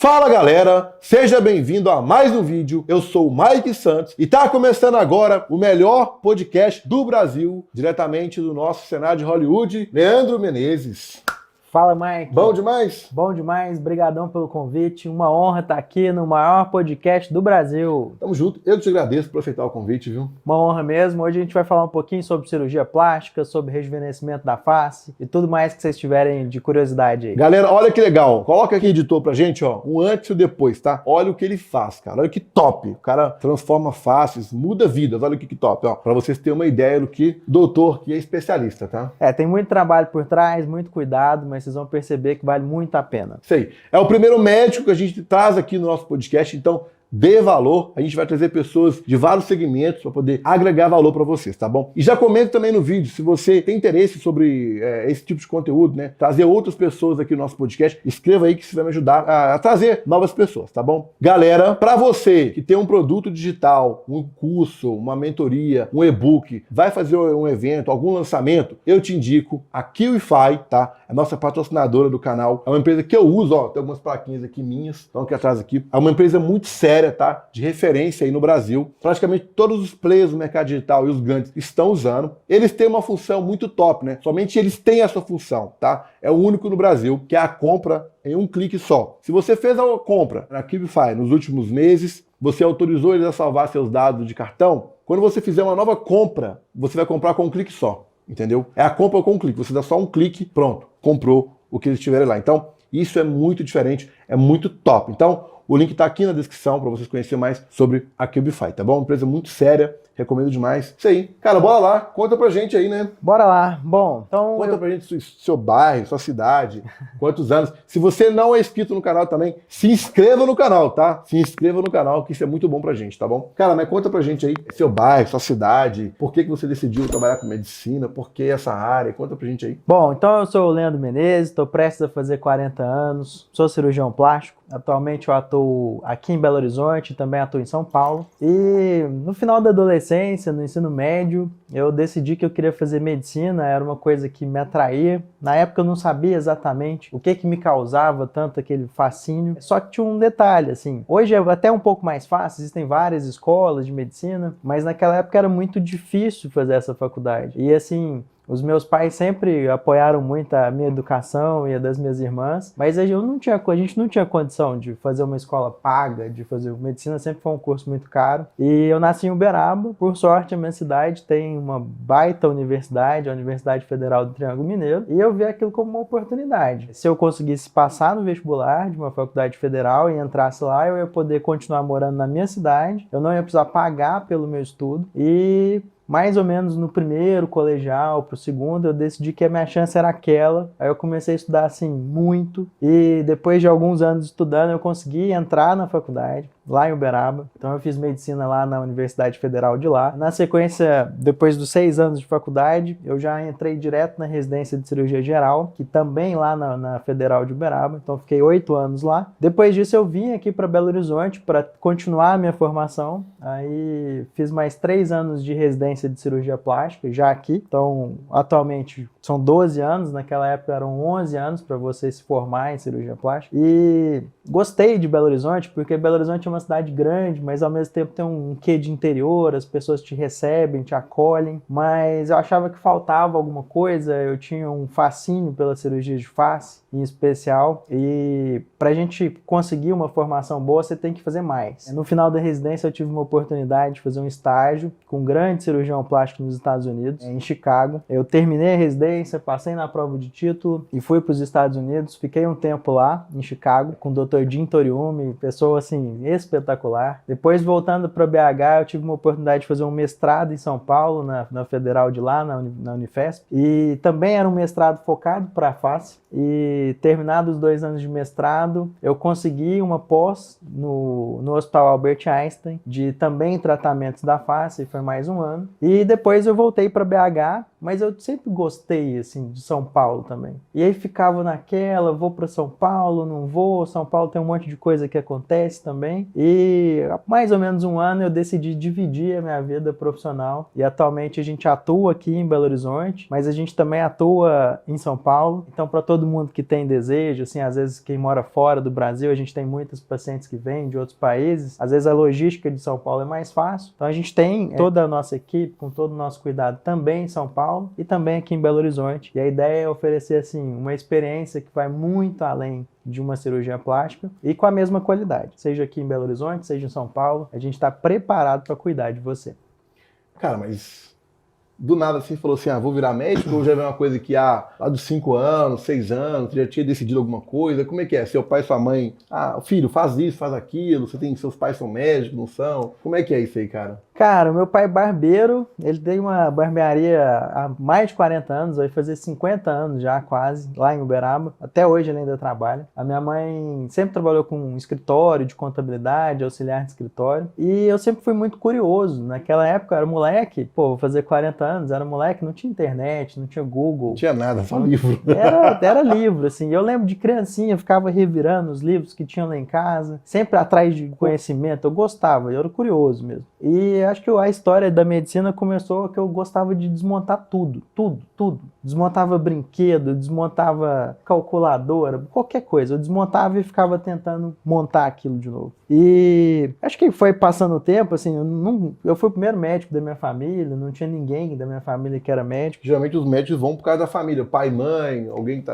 Fala galera, seja bem-vindo a mais um vídeo. Eu sou o Mike Santos e tá começando agora o melhor podcast do Brasil, diretamente do nosso cenário de Hollywood, Leandro Menezes. Fala, Mike. Bom demais? Bom demais, brigadão pelo convite. Uma honra estar aqui no maior podcast do Brasil. Tamo junto, eu te agradeço por aceitar o convite, viu? Uma honra mesmo. Hoje a gente vai falar um pouquinho sobre cirurgia plástica, sobre rejuvenescimento da face e tudo mais que vocês tiverem de curiosidade aí. Galera, olha que legal. Coloca aqui, editor, pra gente, ó, um antes e o depois, tá? Olha o que ele faz, cara. Olha que top. O cara transforma faces, muda vidas. Olha que top, ó. Pra vocês terem uma ideia do que doutor que é especialista, tá? Tem muito trabalho por trás, muito cuidado, mas vocês vão perceber que vale muito a pena. Isso aí. É o primeiro médico que a gente traz aqui no nosso podcast, então dê valor. A gente vai trazer pessoas de vários segmentos para poder agregar valor para vocês, tá bom? E já comenta também no vídeo, se você tem interesse sobre esse tipo de conteúdo, né? Trazer outras pessoas aqui no nosso podcast, escreva aí que isso vai me ajudar a trazer novas pessoas, tá bom? Galera, para você que tem um produto digital, um curso, uma mentoria, um e-book, vai fazer um evento, algum lançamento, eu te indico a QIFI, tá? É a nossa patrocinadora do canal. É uma empresa que eu uso, ó, tem algumas plaquinhas aqui minhas, estão aqui atrás aqui. É uma empresa muito séria, tá? De referência aí no Brasil. Praticamente todos os players do mercado digital e os grandes estão usando. Eles têm uma função muito top, né? Somente eles têm essa função, tá? É o único no Brasil, que é a compra em um clique só. Se você fez a compra na QIFI nos últimos meses, você autorizou eles a salvar seus dados de cartão, quando você fizer uma nova compra, você vai comprar com um clique só. Entendeu? É a compra com um clique. Você dá só um clique, pronto, comprou o que eles tiverem lá. Então, isso é muito diferente, é muito top. Então, o link está aqui na descrição para vocês conhecerem mais sobre a QIFI, tá bom? Uma empresa muito séria, recomendo demais. Isso aí. Cara, bora lá, conta pra gente aí, né? Bora lá. Bom, então... Conta pra gente seu bairro, sua cidade, quantos anos. Se você não é inscrito no canal também, se inscreva no canal, tá? Se inscreva no canal, que isso é muito bom pra gente, tá bom? Cara, mas conta pra gente aí seu bairro, sua cidade, por que você decidiu trabalhar com medicina, por que essa área, conta pra gente aí. Bom, então eu sou o Leandro Menezes, estou prestes a fazer 40 anos, sou cirurgião plástico. Atualmente eu atuo aqui em Belo Horizonte, também atuo em São Paulo. E no final da adolescência, no ensino médio, eu decidi que eu queria fazer medicina, era uma coisa que me atraía. Na época eu não sabia exatamente o que me causava tanto aquele fascínio. Só que tinha um detalhe, assim, hoje é até um pouco mais fácil, existem várias escolas de medicina, mas naquela época era muito difícil fazer essa faculdade. E assim... Os meus pais sempre apoiaram muito a minha educação e a das minhas irmãs, mas a gente não tinha condição de fazer uma escola paga, de fazer medicina, sempre foi um curso muito caro. E eu nasci em Uberaba, por sorte a minha cidade tem uma baita universidade, a Universidade Federal do Triângulo Mineiro, e eu vi aquilo como uma oportunidade. Se eu conseguisse passar no vestibular de uma faculdade federal e entrasse lá, eu ia poder continuar morando na minha cidade, eu não ia precisar pagar pelo meu estudo e... Mais ou menos no primeiro colegial, pro segundo, eu decidi que a minha chance era aquela. Aí eu comecei a estudar assim muito e depois de alguns anos estudando eu consegui entrar na faculdade, lá em Uberaba. Então eu fiz medicina lá na Universidade Federal de lá. Na sequência, depois dos 6 anos de faculdade, eu já entrei direto na residência de cirurgia geral, que também lá na Federal de Uberaba. Então eu fiquei 8 anos lá. Depois disso eu vim aqui para Belo Horizonte para continuar a minha formação. Aí fiz mais 3 anos de residência de cirurgia plástica, já aqui. Então, atualmente são 12 anos, naquela época eram 11 anos para você se formar em cirurgia plástica. E gostei de Belo Horizonte, porque Belo Horizonte é uma cidade grande, mas ao mesmo tempo tem um quê de interior, as pessoas te recebem, te acolhem, mas eu achava que faltava alguma coisa, eu tinha um fascínio pela cirurgia de face, em especial, e pra gente conseguir uma formação boa, você tem que fazer mais. No final da residência eu tive uma oportunidade de fazer um estágio com um grande cirurgião plástico nos Estados Unidos, em Chicago. Eu terminei a residência, passei na prova de título e fui para os Estados Unidos, fiquei um tempo lá, em Chicago, com o Dr. Jim Toriumi, pessoa assim, espetacular. Depois, voltando para BH, eu tive uma oportunidade de fazer um mestrado em São Paulo, na Federal de lá, na Unifesp, e também era um mestrado focado para a face. E terminados os 2 anos de mestrado, eu consegui uma pós no Hospital Albert Einstein, de também tratamentos da face, foi mais um ano. E depois eu voltei para BH mas eu sempre gostei, assim, de São Paulo também. E aí ficava naquela, vou para São Paulo, não vou, São Paulo tem um monte de coisa que acontece também. E há mais ou menos um ano eu decidi dividir a minha vida profissional e atualmente a gente atua aqui em Belo Horizonte, mas a gente também atua em São Paulo. Então, para todo mundo que tem desejo, assim, às vezes quem mora fora do Brasil, a gente tem muitos pacientes que vêm de outros países, às vezes a logística de São Paulo é mais fácil. Então a gente tem toda a nossa equipe, com todo o nosso cuidado, também em São Paulo e também aqui em Belo Horizonte. E a ideia é oferecer, assim, uma experiência que vai muito além de uma cirurgia plástica e com a mesma qualidade. Seja aqui em Belo Horizonte, seja em São Paulo, a gente está preparado para cuidar de você. Cara, mas do nada assim falou assim, vou virar médico, ou já veio uma coisa que lá dos 5 anos, 6 anos, você já tinha decidido alguma coisa? Como é que é? Seu pai e sua mãe, filho, faz isso, faz aquilo, seus pais são médicos, não são? Como é que é isso aí, cara? Cara, meu pai é barbeiro, ele tem uma barbearia há mais de 40 anos, vai fazer 50 anos já quase, lá em Uberaba. Até hoje ele ainda trabalha. A minha mãe sempre trabalhou com escritório de contabilidade, auxiliar de escritório. E eu sempre fui muito curioso. Naquela época eu era moleque, vou fazer 40 anos, era moleque, não tinha internet, não tinha Google. Não tinha nada, só livro. Era livro, assim. Eu lembro de criancinha, eu ficava revirando os livros que tinham lá em casa, sempre atrás de conhecimento. Eu gostava, eu era curioso mesmo. E acho que a história da medicina começou que eu gostava de desmontar tudo. Desmontava brinquedo, desmontava calculadora, qualquer coisa. Eu desmontava e ficava tentando montar aquilo de novo. E acho que foi passando o tempo, assim, eu fui o primeiro médico da minha família, não tinha ninguém da minha família que era médico. Geralmente os médicos vão por causa da família, pai, mãe, alguém que tá...